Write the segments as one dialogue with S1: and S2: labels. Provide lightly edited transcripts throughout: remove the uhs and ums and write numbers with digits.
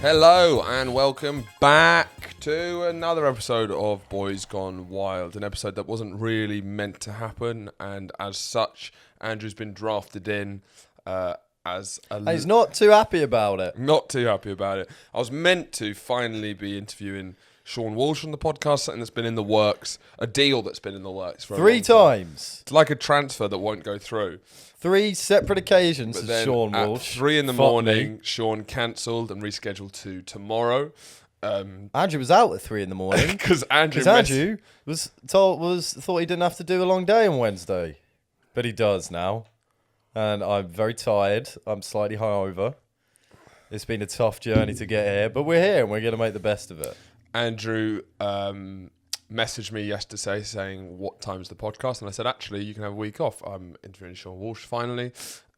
S1: Hello and welcome back to another episode of Boys Gone Wild, an episode that wasn't really meant to happen, and as such, Andrew's been drafted in as a...
S2: And he's not too happy about it.
S1: Not too happy about it. I was meant to finally be interviewing Sean Walsh on the podcast, something that's been in the works, a deal that's been in the works for a long time. It's like a transfer that won't go through.
S2: 3 separate occasions
S1: But
S2: of
S1: then
S2: Sean
S1: at
S2: Walsh.
S1: 3 in the morning, Sean cancelled and rescheduled to tomorrow.
S2: Andrew was out at 3 in the morning.
S1: Because Andrew
S2: thought he didn't have to do a long day on Wednesday. But he does now. And I'm very tired. I'm slightly hungover. It's been a tough journey to get here, but we're here and we're going to make the best of it.
S1: Andrew messaged me yesterday saying, what time's the podcast? And I said, actually, you can have a week off. I'm interviewing Sean Walsh finally.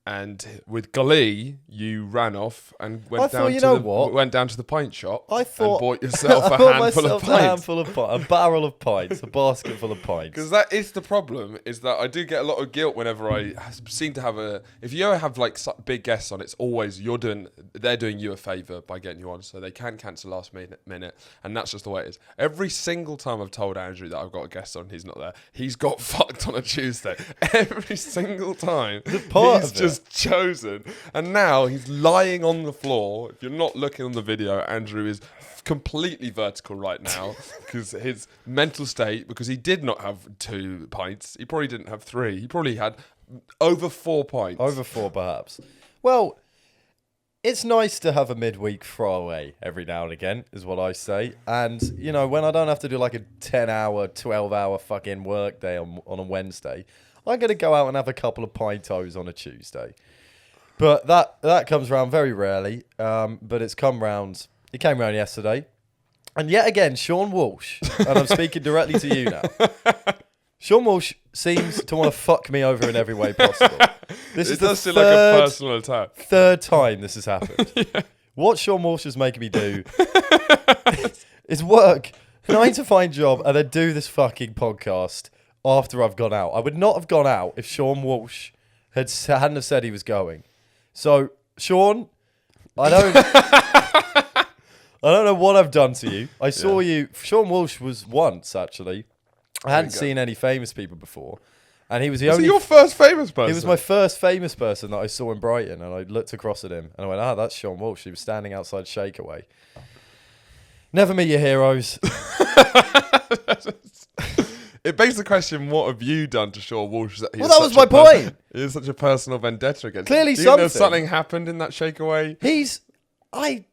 S1: And with glee, you ran off and went down to the pint shop and bought yourself a handful of pints.
S2: A barrel of pints, a basket full of pints.
S1: Because that is the problem, is that I do get a lot of guilt whenever I seem to have if you ever have like big guests on, it's always they're doing you a favour by getting you on, so they can cancel last minute, and that's just the way it is. Every single time I've told Andrew that I've got a guest on, he's not there. He's got fucked on a Tuesday. Every single time. He's just chosen, and now he's lying on the floor. If you're not looking on the video, Andrew is completely vertical right now because his mental state, because he did not have 2 pints, he probably didn't have 3, he probably had over 4 pints.
S2: Over 4 perhaps. Well, it's nice to have a midweek throwaway every now and again, is what I say. And, you know, when I don't have to do like a 10-hour, 12-hour fucking work day on a Wednesday, I'm going to go out and have a couple of pintos on a Tuesday. But that comes round very rarely. But it's come round. It came round yesterday. And yet again, Sean Walsh, and I'm speaking directly to you now. Sean Walsh seems to want to fuck me over in every way possible.
S1: This does seem like a personal attack.
S2: Third time this has happened. Yeah. What Sean Walsh is making me do is work 9 to 5 job and then do this fucking podcast after I've gone out. I would not have gone out if Sean Walsh hadn't have said he was going. So, Sean, I don't know what I've done to you. I saw you. Sean Walsh was once, actually. I hadn't seen any famous people before. And he was the only...
S1: Was he your first famous person?
S2: He was my first famous person that I saw in Brighton. And I looked across at him and I went, that's Sean Walsh. He was standing outside Shakeaway. Never meet your heroes.
S1: It begs the question, what have you done to Sean Walsh?
S2: That was my point.
S1: He has such a personal vendetta against
S2: Clearly
S1: him.
S2: something.
S1: Something happened in that Shakeaway.
S2: I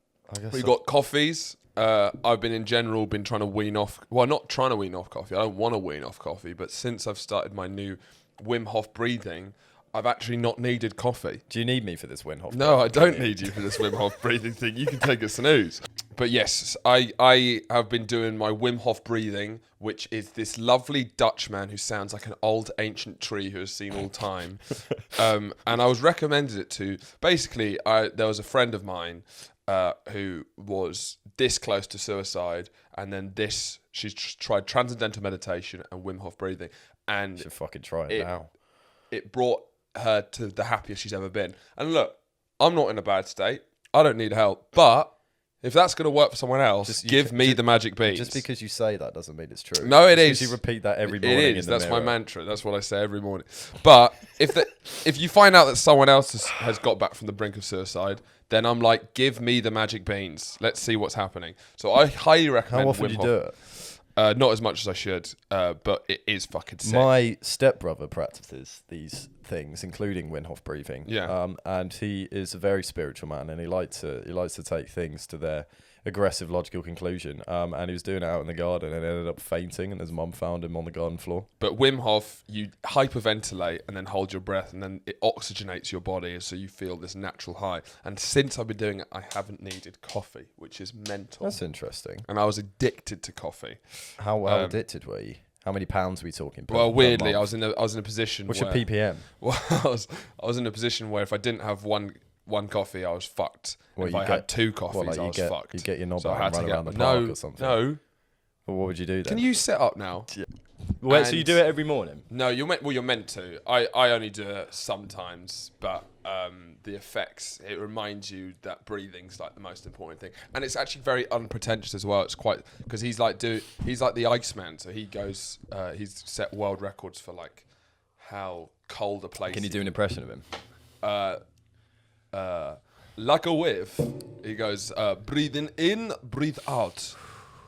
S2: guess
S1: We got coffees. I've been trying to wean off... Well, not trying to wean off coffee. I don't want to wean off coffee. But since I've started my new Wim Hof breathing, I've actually not needed coffee.
S2: Do you need me for this Wim Hof?
S1: No, I don't need you for this Wim Hof breathing thing. You can take a snooze. But yes, I have been doing my Wim Hof breathing, which is this lovely Dutch man who sounds like an old ancient tree who has seen all time. And I was recommended it to... Basically, there was a friend of mine who was this close to suicide, and then she's tried transcendental meditation and Wim Hof breathing. And
S2: you should fucking try it now.
S1: It brought her to the happiest she's ever been. And look, I'm not in a bad state. I don't need help. But if that's going to work for someone else, give me the magic beans.
S2: Just because you say that doesn't mean it's true.
S1: No, it is.
S2: You repeat that every morning.
S1: It is. That's my mantra. That's what I say every morning. But if you find out that someone else has got back from the brink of suicide, then I'm like, give me the magic beans. Let's see what's happening. So I highly recommend Wim Hof.
S2: How often do you do it?
S1: Not as much as I should, but it is fucking sick.
S2: My stepbrother practices these things, including Wim Hof breathing.
S1: Yeah.
S2: And he is a very spiritual man, and he likes to take things to their aggressive logical conclusion. And he was doing it out in the garden and ended up fainting, and his mum found him on the garden floor.
S1: But Wim Hof, you hyperventilate and then hold your breath, and then it oxygenates your body so you feel this natural high. And since I've been doing it, I haven't needed coffee, which is mental.
S2: That's interesting.
S1: And I was addicted to coffee.
S2: How addicted were you? How many pounds are we talking?
S1: Well, weirdly, I was in a position.
S2: What's your ppm?
S1: Well, I was in a position where if I didn't have one coffee, I was fucked. If I had 2 coffees, I was fucked.
S2: You get your knob
S1: so
S2: out and run around the park or something.
S1: No.
S2: Well, what would you do then?
S1: Can you set up now?
S2: Yeah. Wait, so you do it every morning?
S1: No, you're meant to. I only do it sometimes, but the effects, it reminds you that breathing's like the most important thing, and it's actually very unpretentious as well. It's quite because he's like the Iceman, so he goes he's set world records for like how cold a place.
S2: Can you do an impression of him?
S1: Like a wave, he goes breathing in, breathe out,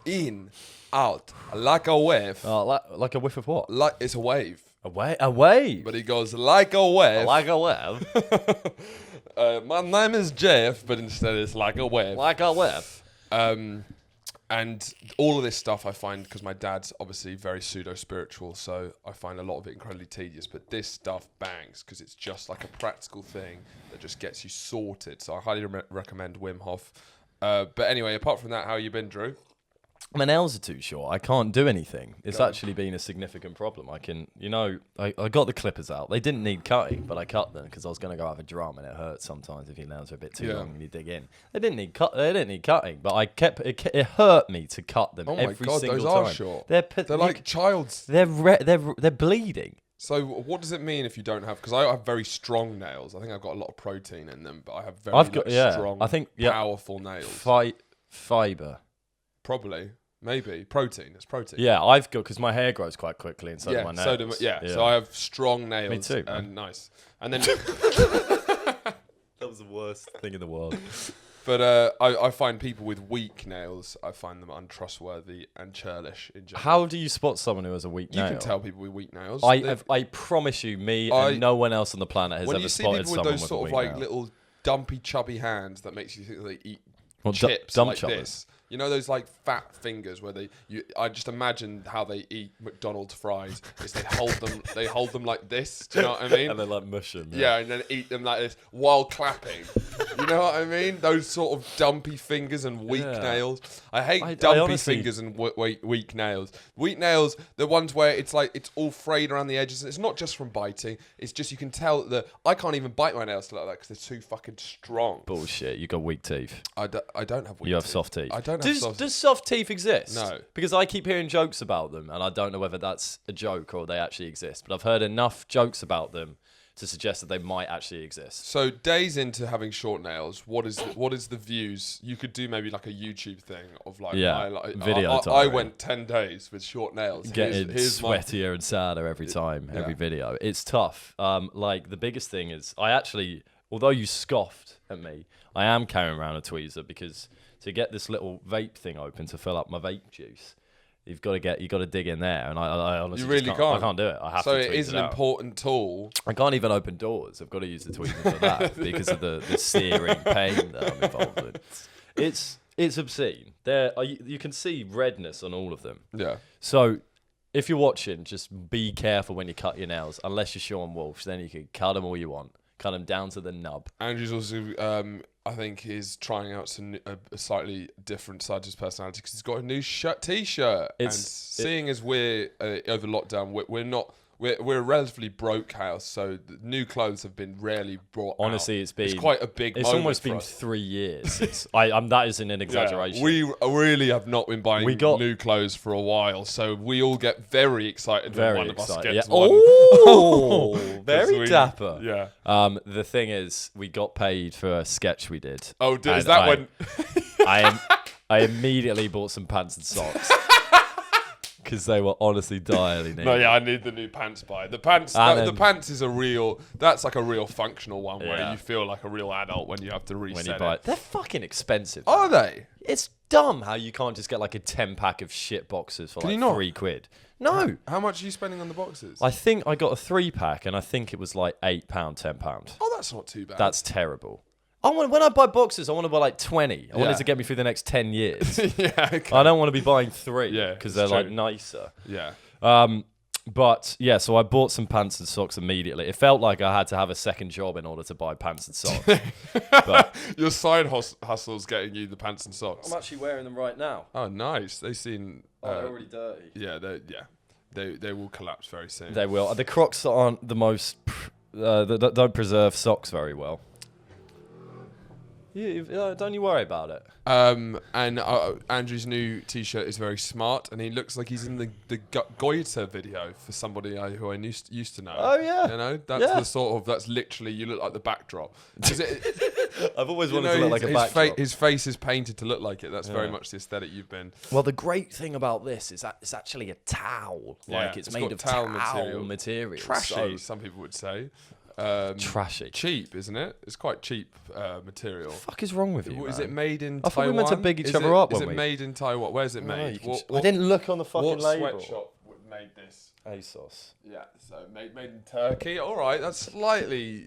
S1: in, out, like a wave.
S2: Oh, like a whiff of what?
S1: Like it's a wave.
S2: A wave.
S1: But he goes like a wave.
S2: Like a wave.
S1: My name is Jeff, but instead it's like a wave.
S2: Like a wave.
S1: And all of this stuff I find, because my dad's obviously very pseudo-spiritual, so I find a lot of it incredibly tedious. But this stuff bangs, because it's just like a practical thing that just gets you sorted. So I highly recommend Wim Hof. But anyway, apart from that, how you been, Drew?
S2: My nails are too short. I can't do anything. It's actually been a significant problem. I got the clippers out. They didn't need cutting, but I cut them because I was going to go have a drum, and it hurts sometimes if your nails are a bit too long and you dig in. They didn't need cutting, but it hurt me to cut them every single time.
S1: Those are short. They're like child's.
S2: They're bleeding.
S1: So what does it mean if you don't have? Because I have very strong nails. I think I've got a lot of protein in them, but I have very strong, powerful nails.
S2: Fiber.
S1: Probably. Maybe. Protein. It's protein.
S2: Yeah, I've got, because my hair grows quite quickly and so do my nails.
S1: So I have strong nails.
S2: Me too.
S1: And nice. And then...
S2: That was the worst thing in the world.
S1: But I find people with weak nails, I find them untrustworthy and churlish in general.
S2: How do you spot someone who has a weak nail?
S1: You can tell people with weak nails.
S2: I promise you, and no one else on the planet has ever spotted someone with a weak nail. When you see people with those sort of like little dumpy, chubby hands that makes you think they eat chips like this. You know those like fat fingers where I just imagine how they eat McDonald's fries. Is they hold them like this. Do you know what I mean? And they like mush them.
S1: Yeah, and then eat them like this while clapping. You know what I mean? Those sort of dumpy fingers and weak nails. I hate dumpy fingers and weak nails. Weak nails, the ones where it's like it's all frayed around the edges. It's not just from biting. It's just you can tell that I can't even bite my nails like that because they're too fucking strong.
S2: Bullshit. You got weak teeth.
S1: I don't have weak teeth.
S2: You have soft teeth.
S1: I don't have soft teeth.
S2: Does soft teeth exist?
S1: No.
S2: Because I keep hearing jokes about them, and I don't know whether that's a joke or they actually exist. But I've heard enough jokes about them to suggest that they might actually exist.
S1: So days into having short nails, what is the views? You could do maybe like a YouTube thing of like
S2: video.
S1: I went 10 days with short nails.
S2: Getting sweatier and sadder every time, every video. It's tough. Like the biggest thing is I actually, although you scoffed at me, I am carrying around a tweezer because to get this little vape thing open to fill up my vape juice, you got to dig in there, and I honestly can't. I can't do it. I have to. So it is an important tool. I can't even open doors. I've got to use the tweezer for that because of the searing pain that I'm involved in. It's obscene. You can see redness on all of them.
S1: Yeah.
S2: So if you're watching, just be careful when you cut your nails. Unless you're Sean Walsh, then you can cut them all you want. Cut them down to the nub.
S1: Andrew's also, I think, is trying out a slightly different side to his personality because he's got a new T-shirt. Seeing as we're over lockdown, we're a relatively broke house, so the new clothes have been rarely brought
S2: Honestly,
S1: out. It's quite a big moment.
S2: It's almost been 3 years. That isn't an exaggeration.
S1: Yeah, we really have not been buying new clothes for a while, so we all get very excited when one of us gets one.
S2: Oh, very dapper.
S1: Yeah.
S2: The thing is, we got paid for a sketch we did.
S1: Oh, is that when?
S2: I immediately bought some pants and socks. Because they were honestly direly needed.
S1: No, yeah, I need the new pants buy. The pants is that's like a real functional one where you feel like a real adult when you have to reset when you buy it.
S2: They're fucking expensive.
S1: Are they?
S2: It's dumb how you can't just get like a 10-pack of shit boxes for like £3. No.
S1: How much are you spending on the boxes?
S2: I think I got a 3-pack and I think it was like £8, £10.
S1: Oh, that's not too bad.
S2: That's terrible. When I buy boxes, I want to buy like 20. I want it to get me through the next 10 years. I don't want to be buying 3 because they're like nicer.
S1: Yeah.
S2: But yeah, so I bought some pants and socks immediately. It felt like I had to have a second job in order to buy pants and socks. But
S1: your side hustle's getting you the pants and socks.
S2: I'm actually wearing them right now.
S1: Oh, nice. They seem...
S2: they're already dirty.
S1: Yeah, they will collapse very soon.
S2: They will. The Crocs aren't the most... don't preserve socks very well. Don't you worry about it.
S1: And Andrew's new T-shirt is very smart, and he looks like he's in the Goiter video for somebody who I used to know.
S2: Oh yeah,
S1: you know that's that's literally you look like the backdrop.
S2: I've always wanted to look like a backdrop.
S1: His face is painted to look like it. That's very much the aesthetic you've been.
S2: Well, the great thing about this is that it's actually a towel. Like it's made of towel material.
S1: Trashy, some people would say.
S2: Trashy.
S1: Cheap, isn't it? It's quite cheap material.
S2: What the fuck is wrong with you,
S1: Is it made in Taiwan?
S2: I thought we meant to big each other up.
S1: Is it made in Taiwan? Where's it made?
S2: I didn't look on the fucking label.
S1: What sweatshop made this?
S2: ASOS.
S1: Yeah, so made in Turkey. All right, that's slightly,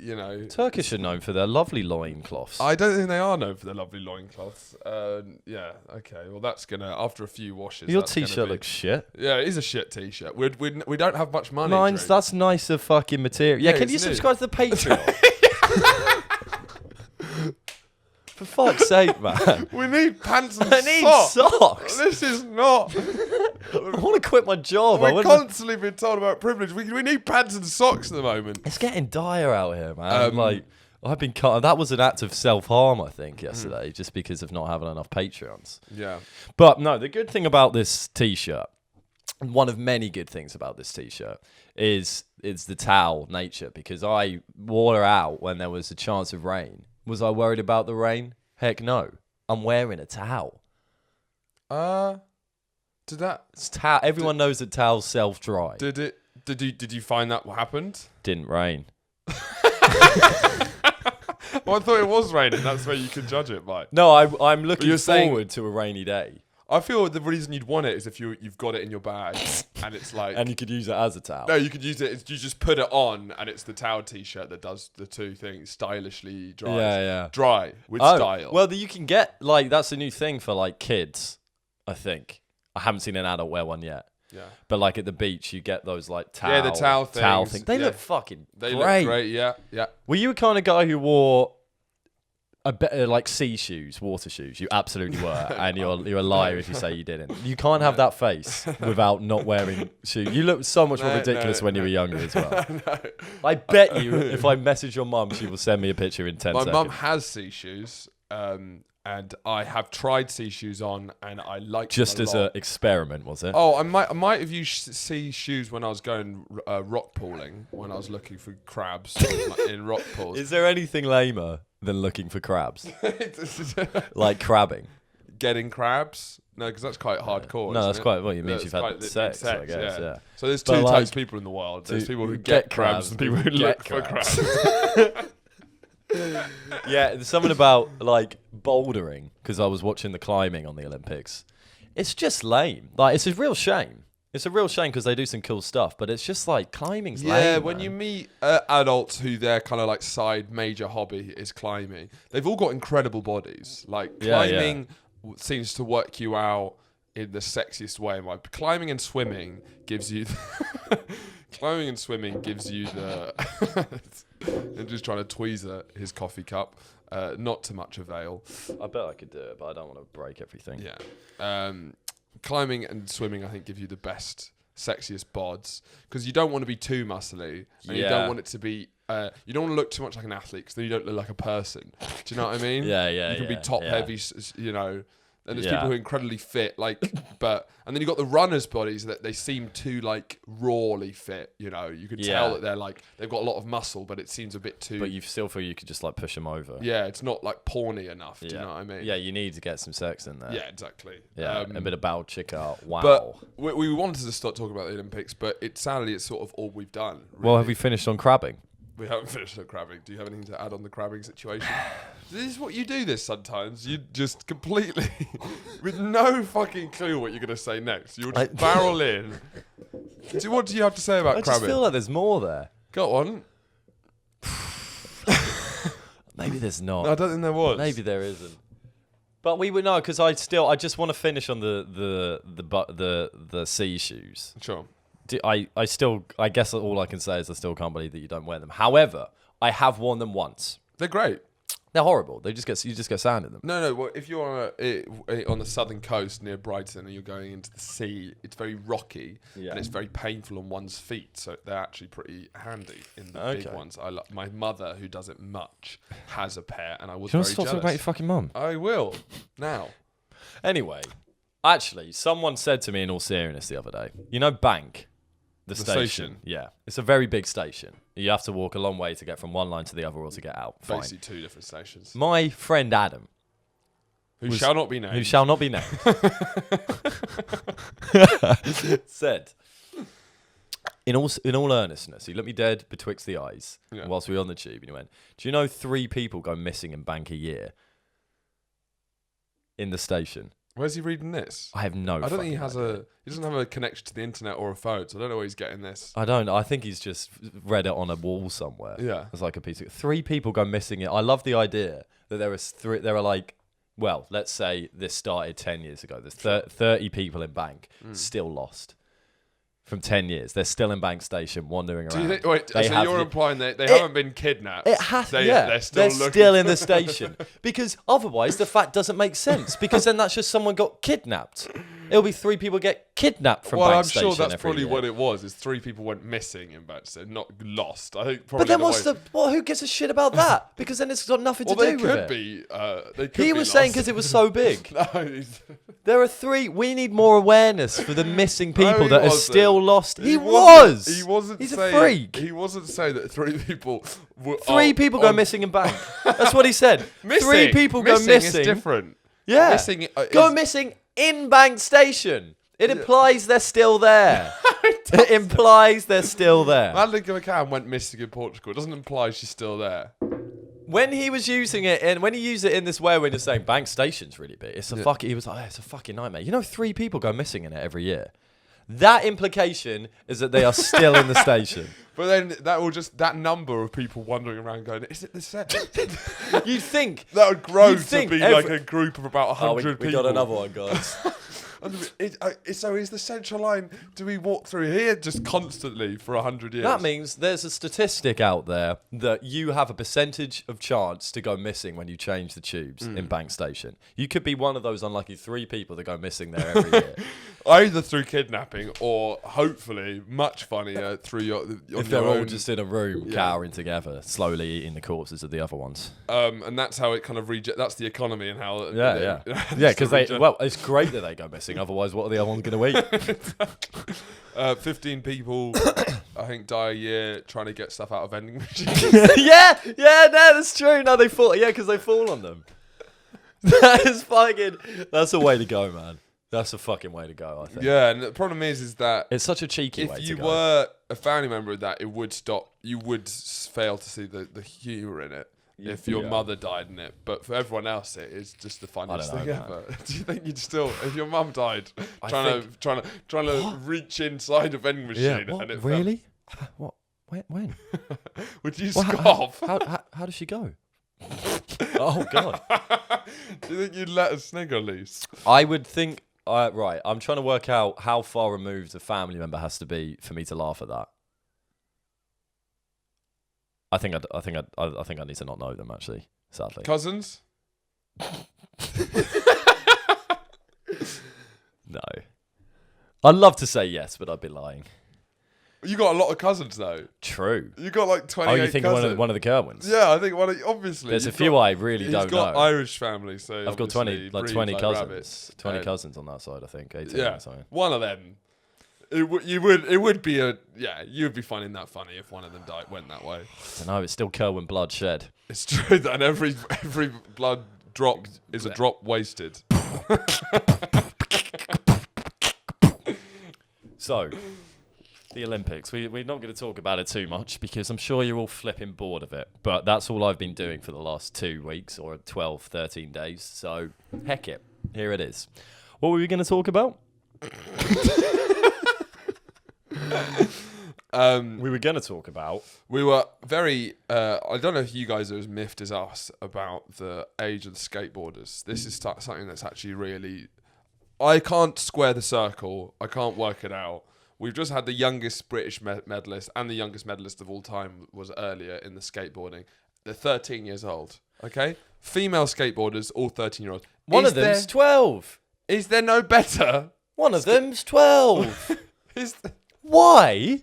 S2: Turkish are known for their lovely loincloths.
S1: I don't think they are known for their lovely loincloths. Yeah, okay. Well, that's gonna after a few washes.
S2: Your T-shirt looks shit.
S1: Yeah, it is a shit T-shirt. We don't have much money.
S2: That's nicer fucking material. Yeah, can you subscribe to the Patreon? For fuck's sake, man.
S1: We need pants and
S2: I need socks.
S1: This is not.
S2: I want to quit my job.
S1: We're constantly being told about privilege. We need pants and socks at the moment.
S2: It's getting dire out here, man. I've been cut. That was an act of self-harm, I think, yesterday, just because of not having enough Patreons.
S1: Yeah.
S2: But no, the good thing about this T-shirt, one of many good things about this T-shirt, is the towel nature, because I wore it out when there was a chance of rain. Was I worried about the rain? Heck no. I'm wearing a towel. It's everyone knows that towels self-dry.
S1: Did you find that what happened?
S2: Didn't rain.
S1: Well, I thought it was raining. That's where you can judge it by.
S2: No, I'm looking forward to a rainy day.
S1: I feel the reason you'd want it is if you've got it in your bag and it's like...
S2: And you could use it as a towel.
S1: No, you could use it... You just put it on and it's the towel T-shirt that does the two things. Stylishly dries.
S2: Yeah.
S1: Dry with style.
S2: Well, you can get... That's a new thing for, kids, I think. I haven't seen an adult wear one yet.
S1: Yeah.
S2: But, at the beach, you get those, towel...
S1: Yeah, the towel things.
S2: They look fucking
S1: great.
S2: They
S1: look great, yeah.
S2: Were you a kind of guy who wore... I bet sea shoes, water shoes. You absolutely were, and you're a liar if you say you didn't. You can't have that face without not wearing shoes. You look so much more ridiculous when you were younger as well.
S1: No.
S2: I bet you, if I message your mum, she will send me a picture in 10 seconds.
S1: My mum has sea shoes, and I have tried sea shoes on, and I like
S2: just
S1: them
S2: as an experiment, was it?
S1: Oh, I might have used sea shoes when I was going rock pooling, when I was looking for crabs in rock pools.
S2: Is there anything lamer than looking for crabs? Like crabbing?
S1: Getting crabs? No, because that's quite hardcore.
S2: No, that's quite... Well, you mean you've had sex, I guess, yeah.
S1: So there's two types of people in the world. There's people who get crabs and people who look for crabs.
S2: Yeah, there's something about, bouldering, because I was watching the climbing on the Olympics. It's just lame. It's a real shame. It's a real shame because they do some cool stuff, but it's just climbing's lame.
S1: Yeah, when you meet adults who their kind of side major hobby is climbing, they've all got incredible bodies. Climbing seems to work you out in the sexiest way. Climbing and swimming gives you... Climbing and swimming gives you the... I'm just trying to tweezer his coffee cup. Not to much avail.
S2: I bet I could do it, but I don't want to break everything.
S1: Yeah. Climbing and swimming, I think, give you the best, sexiest bods. Because you don't want to be too muscly. And you don't want it to be... you don't want to look too much like an athlete, because then you don't look like a person. Do you know what I mean?
S2: Yeah.
S1: You can be top heavy, And there's people who are incredibly fit, and then you've got the runners' bodies that they seem too rawly fit. You could tell that they've got a lot of muscle, but it seems a bit too.
S2: But you still feel you could just push them over.
S1: Yeah, it's not porny enough. Do you know what I mean?
S2: Yeah, you need to get some sex in there.
S1: Yeah, exactly.
S2: Yeah, a bit of bow chicka. Wow.
S1: But we wanted to start talking about the Olympics, but sadly it's sort of all we've done. Really.
S2: Well, have we finished on crabbing?
S1: We haven't finished on crabbing. Do you have anything to add on the crabbing situation? This is what you do this sometimes. You just completely, with no fucking clue what you're going to say next. You'll just barrel in. So what do you have to say about crabbing?
S2: I just feel like there's more there.
S1: Go on.
S2: Maybe there's not.
S1: No, I don't think there was.
S2: Maybe there isn't. But we would know, because I just want to finish on the sea shoes.
S1: Sure.
S2: I guess all I can say is I still can't believe that you don't wear them. However, I have worn them once.
S1: They're great.
S2: They're horrible. You just get sand in them.
S1: No. Well, if you're on the southern coast near Brighton and you're going into the sea, it's very rocky and it's very painful on one's feet. So they're actually pretty handy in the big ones. My mother, who doesn't much, has a pair, and I was very jealous.
S2: Stop talking about your fucking mum?
S1: I will now.
S2: Anyway, actually, someone said to me in all seriousness the other day, you know Bank? The station. Yeah. It's a very big station. You have to walk a long way to get from one line to the other or to get out. Fine.
S1: Basically 2 different stations.
S2: My friend Adam,
S1: who shall not be named,
S2: said, in all earnestness, he looked me dead betwixt the eyes whilst we were on the tube, and he went, do you know 3 people go missing in Bank a year? In the station.
S1: Where's he reading this?
S2: I have no
S1: I don't think he has
S2: idea.
S1: he doesn't have a connection to the internet or a phone, so I don't know where he's getting this.
S2: I don't. I think he's just read it on a wall somewhere.
S1: Yeah.
S2: It's like a piece of... 3 people go missing. I love the idea that there are like... Well, let's say this started 10 years ago. There's 30 people in Bank still lost. From 10 years. They're still in Bank Station wandering around.
S1: Do you think, so you're implying that they haven't been kidnapped?
S2: They're still in the station. Because otherwise the fact doesn't make sense. Because then that's just someone got kidnapped. It'll be 3 people get kidnapped from Bank Station.
S1: Well, I'm sure that's probably
S2: year.
S1: what it was. Is 3 people went missing in Bank Station, not lost. I think probably.
S2: But then who gives a shit about that? Because then it's got nothing to do with it.
S1: They could
S2: he
S1: be
S2: was saying
S1: lost.
S2: because it was so big.
S1: No,
S2: there are 3. We need more awareness for the missing people that are still lost. He
S1: wasn't.
S2: He's
S1: saying,
S2: a freak.
S1: He wasn't saying that 3 people.
S2: 3 people go missing in Bank. That's what he said.
S1: Missing.
S2: 3 people go missing.
S1: Is different.
S2: Yeah.
S1: Missing.
S2: Go missing in Bank Station. It implies they're still there. It implies they're still there.
S1: Madeleine McCann went missing in Portugal. It doesn't imply she's still there.
S2: When he was using it, and when he used it in this way, when he's saying Bank Station's really big, it's a fucking. He was like, it's a fucking nightmare. You know, 3 people go missing in it every year. That implication is that they are still in the station.
S1: But then that number of people wandering around going, is it the same?
S2: You'd think
S1: that would grow to be like a group of about 100 people.
S2: We got another one, guys.
S1: So is the central line, do we walk through here just constantly for 100 years?
S2: That means there's a statistic out there that you have a percentage of chance to go missing when you change the tubes in Bank Station. You could be one of those unlucky 3 people that go missing there every year.
S1: Either through kidnapping or, hopefully, much funnier, through your
S2: if they're all just in a room, cowering together, slowly eating the corpses of the other ones.
S1: And that's how it kind of that's the economy and how...
S2: Yeah, because it's great that they go missing. Otherwise, what are the other ones going to eat?
S1: 15 people, I think, die a year trying to get stuff out of vending machines.
S2: no, that's true. No, they fall. Yeah, because they fall on them. That's a way to go, man. That's a fucking way to go, I think.
S1: Yeah, and the problem is that
S2: it's such a cheeky way to go.
S1: If you were a family member of that, it would stop. You would fail to see the humour in it. If your mother died in it, but for everyone else, it is just the funniest thing ever. Do you think you'd still, if your mum died, trying to reach inside a vending machine,
S2: and
S1: it
S2: really? What? When?
S1: Would you scoff?
S2: How does she go? Oh God!
S1: Do you think you'd let a snigger loose?
S2: I would think. Right, I'm trying to work out how far removed a family member has to be for me to laugh at that. I think I need to not know them, actually. Sadly,
S1: cousins.
S2: No, I'd love to say yes, but I'd be lying.
S1: You got a lot of cousins, though.
S2: True.
S1: You got like 28.
S2: Oh, you think one of the Kerwins?
S1: Yeah, I think obviously.
S2: There's a few I really don't know.
S1: He's got Irish family, so
S2: I've got 20 cousins.
S1: Rabbits,
S2: 20 cousins on that side, I think. 18
S1: yeah, one of them. It would be you'd be finding that funny if one of them went that way.
S2: I don't know, it's still Kerwin blood shed.
S1: It's true that every blood drop is a drop wasted.
S2: So, the Olympics. We're not going to talk about it too much because I'm sure you're all flipping bored of it. But that's all I've been doing for the last 2 weeks or 12, 13 days. So, heck it. Here it is. What were we going to talk about? We were going to talk about...
S1: We were very... I don't know if you guys are as miffed as us about the age of the skateboarders. This is something that's actually really... I can't square the circle. I can't work it out. We've just had the youngest British medalist, and the youngest medalist of all time was earlier in the skateboarding. They're 13 years old, okay? female skateboarders, all 13-year-olds.
S2: One of them's 12.
S1: Is there no better?
S2: One of them's 12.
S1: Is
S2: Why?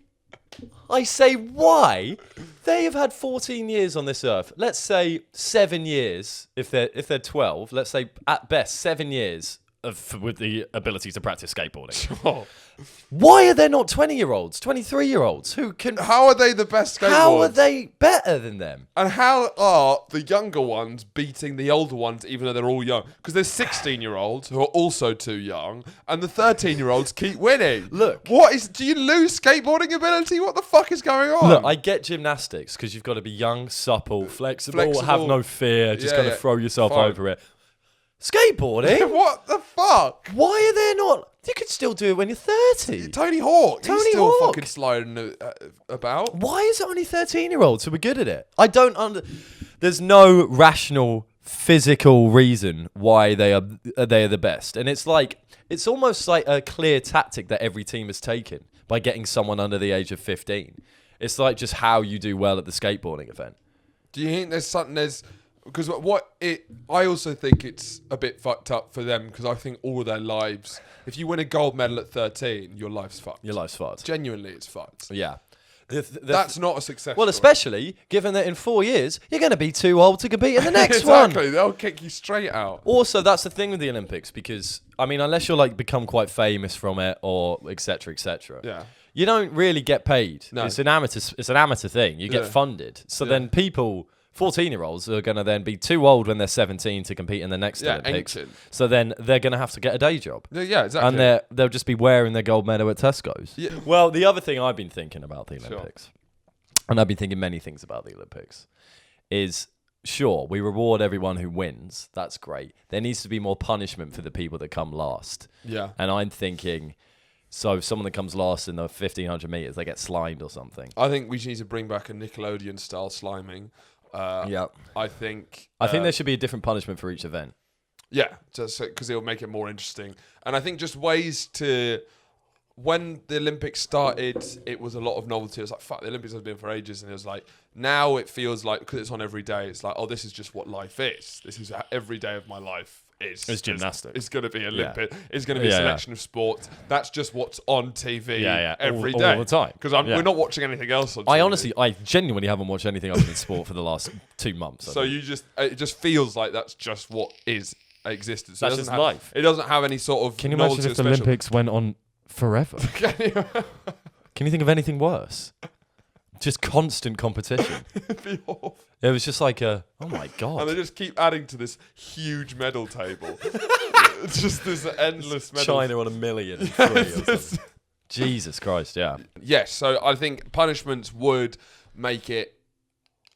S2: I say why? They have had 14 years on this earth. Let's say 7 years if they're 12. Let's say at best 7 years with the ability to practice skateboarding.
S1: Sure.
S2: Why are there not 20-year-olds, 23-year-olds who can?
S1: How are they the best skateboarders?
S2: How are they better than them?
S1: And how are the younger ones beating the older ones, even though they're all young? Because there's 16-year-olds who are also too young, and the 13-year-olds keep winning.
S2: Look.
S1: Do you lose skateboarding ability? What the fuck is going on?
S2: Look, I get gymnastics because you've got to be young, supple, flexible, have no fear, just gotta throw yourself over it. Skateboarding?
S1: What the fuck?
S2: Why are there not? You could still do it when you're 30.
S1: Tony Hawk. He's still
S2: Hawk.
S1: fucking sliding about.
S2: Why is it only 13-year-olds who are good at it? I don't There's no rational physical reason why they are the best. And it's almost like a clear tactic that every team has taken by getting someone under the age of 15. It's like just how you do well at the skateboarding event.
S1: Do you think because I also think it's a bit fucked up for them because I think all their lives, if you win a gold medal at 13, your life's fucked.
S2: Your life's fucked.
S1: Genuinely, it's fucked.
S2: Yeah.
S1: That's not a success.
S2: Well, especially given that in 4 years, you're going to be too old to compete in the next
S1: exactly.
S2: one.
S1: They'll kick you straight out.
S2: Also, that's the thing with the Olympics because, I mean, unless you're become quite famous from it or et cetera, you don't really get paid.
S1: No.
S2: It's an amateur thing. You get funded. So then people... 14-year-olds are going to then be too old when they're 17 to compete in the next Olympics.
S1: Ancient.
S2: So then they're going to have to get a day job.
S1: Yeah, exactly.
S2: And they'll just be wearing their gold medal at Tesco's. Yeah. Well, the other thing I've been thinking about the Olympics, and I've been thinking many things about the Olympics, is sure, we reward everyone who wins. That's great. There needs to be more punishment for the people that come last.
S1: Yeah.
S2: And I'm thinking... So if someone that comes last in the 1,500 metres, they get slimed or something.
S1: I think we need to bring back a Nickelodeon-style sliming. I think
S2: there should be a different punishment for each event.
S1: Yeah, just because it'll make it more interesting. And I think just ways to... When the Olympics started, it was a lot of novelty. It was like, fuck, the Olympics has been for ages. And it was like, now it feels like, because it's on every day, it's like, oh, this is just what life is. This is every day of my life. It's
S2: gymnastics.
S1: It's going to be Olympic. Yeah. It's going to be a selection of sports. That's just what's on TV every day.
S2: All the time.
S1: Because we're not watching anything else on TV.
S2: I genuinely haven't watched anything other than sport for the last 2 months.
S1: So it just feels like that's just what is existence.
S2: That's just life.
S1: It doesn't have any sort of...
S2: Can you imagine if the Olympics went on forever? Can you think of anything worse? Just constant competition. It was just like oh my God.
S1: And they just keep adding to this huge medal table. Just this endless medal.
S2: China on 1 million. Or something. Jesus Christ, yeah.
S1: Yes, so I think punishments would make it...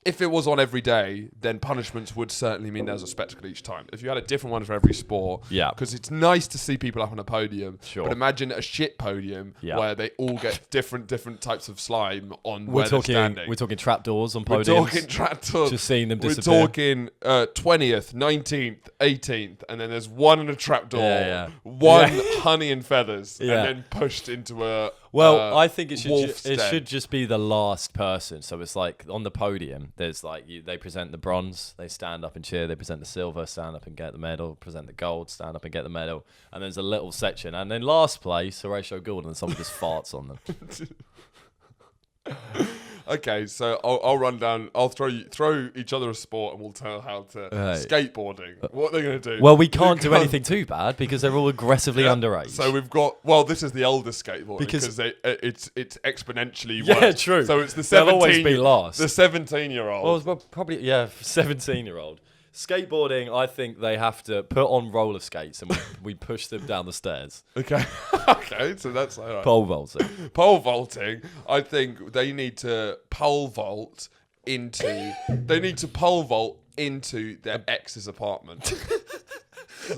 S1: If it was on every day, then punishments would certainly mean there's a spectacle each time. If you had a different one for every sport, because it's nice to see people up on a podium, but imagine a shit podium where they all get different types of slime on where they're standing.
S2: We're talking trapdoors on podiums.
S1: We're talking trapdoors.
S2: Just seeing them disappear.
S1: We're talking 20th, 19th, 18th, and then there's one in a trapdoor, one honey and feathers, and then pushed into a...
S2: Well, I think it should just be the last person. So it's like on the podium, there's they present the bronze, they stand up and cheer, they present the silver, stand up and get the medal, present the gold, stand up and get the medal, and there's a little section. And in last place, Horatio Gould, and someone just farts on them.
S1: Okay, so I'll run down. I'll throw each other a sport, and we'll tell how to skateboarding. What they're going to do?
S2: Well, we can't do anything too bad because they're all aggressively underage.
S1: So we've got. Well, this is the oldest skateboarding because it's exponentially.
S2: Yeah, true.
S1: So it's the 17.
S2: They'll always be last.
S1: The 17-year-old.
S2: Well, probably 17-year-old. Skateboarding, I think they have to put on roller skates and we push them down the stairs.
S1: Okay. Okay, so that's all right.
S2: Pole vaulting.
S1: Pole vaulting, I think they need to pole vault into their ex's apartment.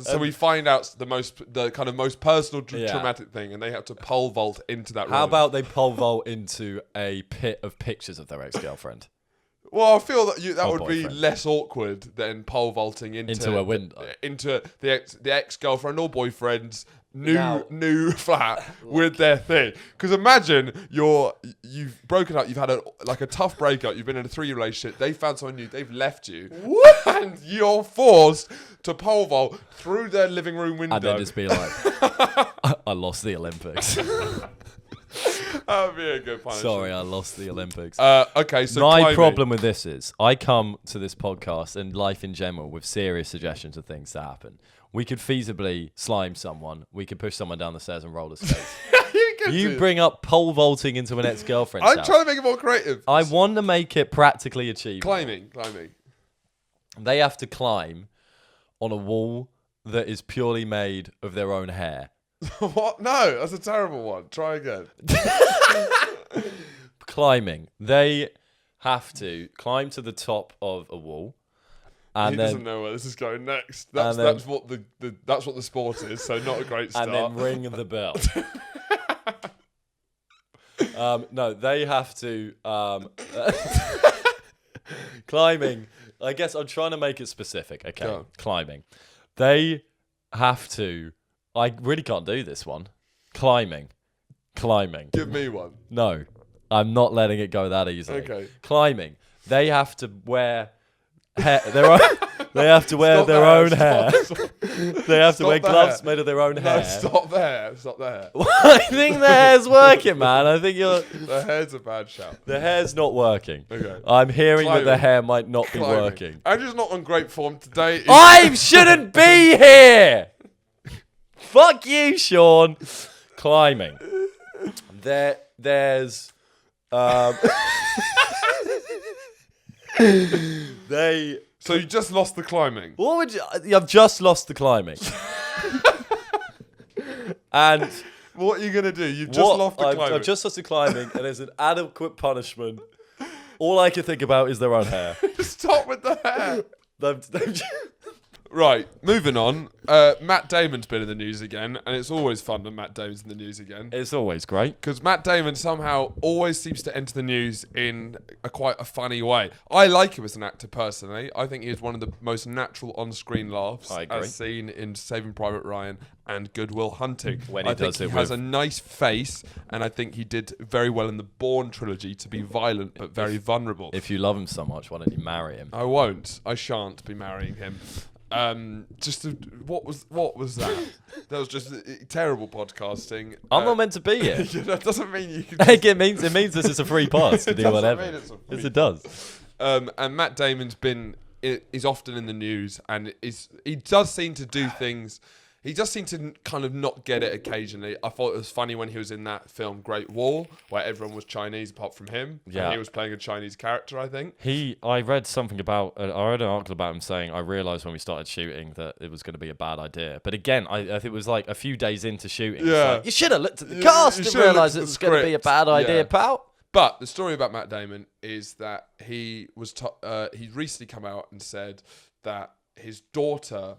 S1: So we find out the kind of most personal traumatic thing, and they have to pole vault into that room.
S2: How about they pole vault into a pit of pictures of their ex-girlfriend?
S1: Well, I feel that would be less awkward than pole vaulting into
S2: a window,
S1: into the ex-girlfriend or boyfriend's new flat with their thing. Because imagine you've broken up, you've had a tough breakup, you've been in a 3-year relationship, they found someone new, they've left you, and you're forced to pole vault through their living room window.
S2: And then just be like, I lost the Olympics.
S1: That would be a good punishment.
S2: Sorry, I lost the Olympics.
S1: Okay, so
S2: my
S1: climbing.
S2: problem with this is I come to this podcast and life in general with serious suggestions of things to happen. We could feasibly slime someone. We could push someone down the stairs and roller skates. You bring up pole vaulting into an ex-girlfriend's house.
S1: I'm trying to make it more creative.
S2: I want to make it practically achievable.
S1: Climbing.
S2: They have to climb on a wall that is purely made of their own hair.
S1: What? No, that's a terrible one. Try again.
S2: Climbing. They have to climb to the top of a wall. And
S1: he doesn't know where this is going next. That's what the sport is, so not a great start.
S2: And then ring the bell. No, they have to climbing. I guess I'm trying to make it specific. Okay, climbing. They have to. I really can't do this one. Climbing.
S1: Give me one.
S2: No, I'm not letting it go that easily.
S1: Okay.
S2: Climbing. They have to wear their own. They have to wear their own hair. They have to wear gloves made of their own hair.
S1: No, stop there.
S2: I think the hair's working, man. I think
S1: The hair's a bad shout.
S2: The hair's not working.
S1: Okay.
S2: I'm hearing that the hair might not be working.
S1: Andrew's not on great form today.
S2: I shouldn't be here. Fuck you, Sean. Climbing. There's
S1: So you just lost the climbing.
S2: What would you? I've just lost the climbing. And
S1: what are you gonna do? You've just lost the climbing.
S2: I've just lost the climbing, and as an adequate punishment, all I can think about is their own hair.
S1: Stop with the hair.
S2: They've
S1: Right, moving on. Matt Damon's been in the news again, and it's always fun when Matt Damon's in the news again.
S2: It's always great.
S1: Because Matt Damon somehow always seems to enter the news in quite a funny way. I like him as an actor personally. I think he is one of the most natural on-screen laughs as seen in Saving Private Ryan and Good Will Hunting. I think he has a nice face, and I think he did very well in the Bourne trilogy to be violent but very vulnerable.
S2: If you love him so much, why don't you marry him?
S1: I won't. I shan't be marrying him. What was that? That was just terrible podcasting.
S2: I'm not meant to be here.
S1: That doesn't mean you can
S2: it means this is a free pass to do whatever. Yes, it does.
S1: And Matt Damon's is often in the news, and he does seem to do things. He does seem to kind of not get it occasionally. I thought it was funny when he was in that film Great Wall, where everyone was Chinese apart from him. Yeah. And he was playing a Chinese character, I think.
S2: I read something about, I read an article about him saying, I realised when we started shooting that it was going to be a bad idea. But again, I think it was like a few days into shooting.
S1: Yeah.
S2: Like, you should have looked at the cast and realised it was going to be a bad idea, pal.
S1: But the story about Matt Damon is that he recently come out and said that his daughter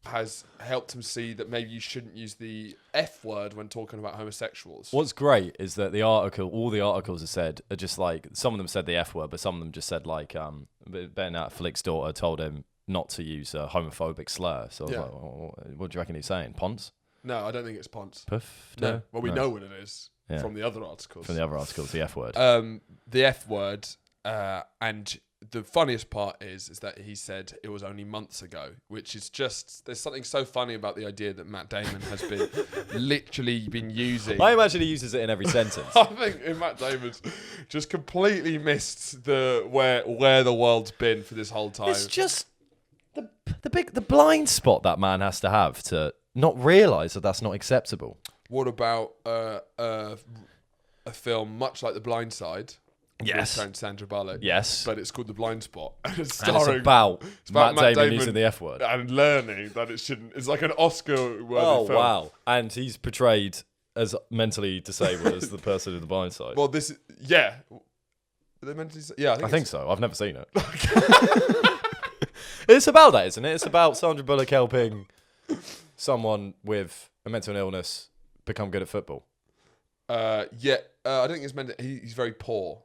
S1: has helped him see that maybe you shouldn't use the F word when talking about homosexuals.
S2: What's great is that all the articles have said are just like, some of them said the F word, but some of them just said like, Ben Affleck's daughter told him not to use a homophobic slur. So I was like, what do you reckon he's saying? Ponce?
S1: No, I don't think it's Ponce.
S2: Puff?
S1: No. Well, we know what it is from the other articles.
S2: From the other articles, the F word.
S1: The F word, and the funniest part is that he said it was only months ago, which is just, there's something so funny about the idea that Matt Damon has been literally been using.
S2: I imagine he uses it in every sentence.
S1: I think Matt Damon's just completely missed where the world's been for this whole time.
S2: It's just the blind spot that man has to have to not realise that that's not acceptable.
S1: What about a film much like The Blind Side?
S2: Yes.
S1: With Sandra Bullock.
S2: Yes.
S1: But it's called The Blind Spot. And it's
S2: about Matt Damon using the F word.
S1: And learning that it shouldn't. It's like an Oscar-worthy film.
S2: Wow. And he's portrayed as mentally disabled as the person in The Blind Side.
S1: Well, this... Yeah. Are they mentally... Yeah,
S2: I think so. I've never seen it. It's about that, isn't it? It's about Sandra Bullock helping someone with a mental illness become good at football.
S1: I think it's meant that he's very poor.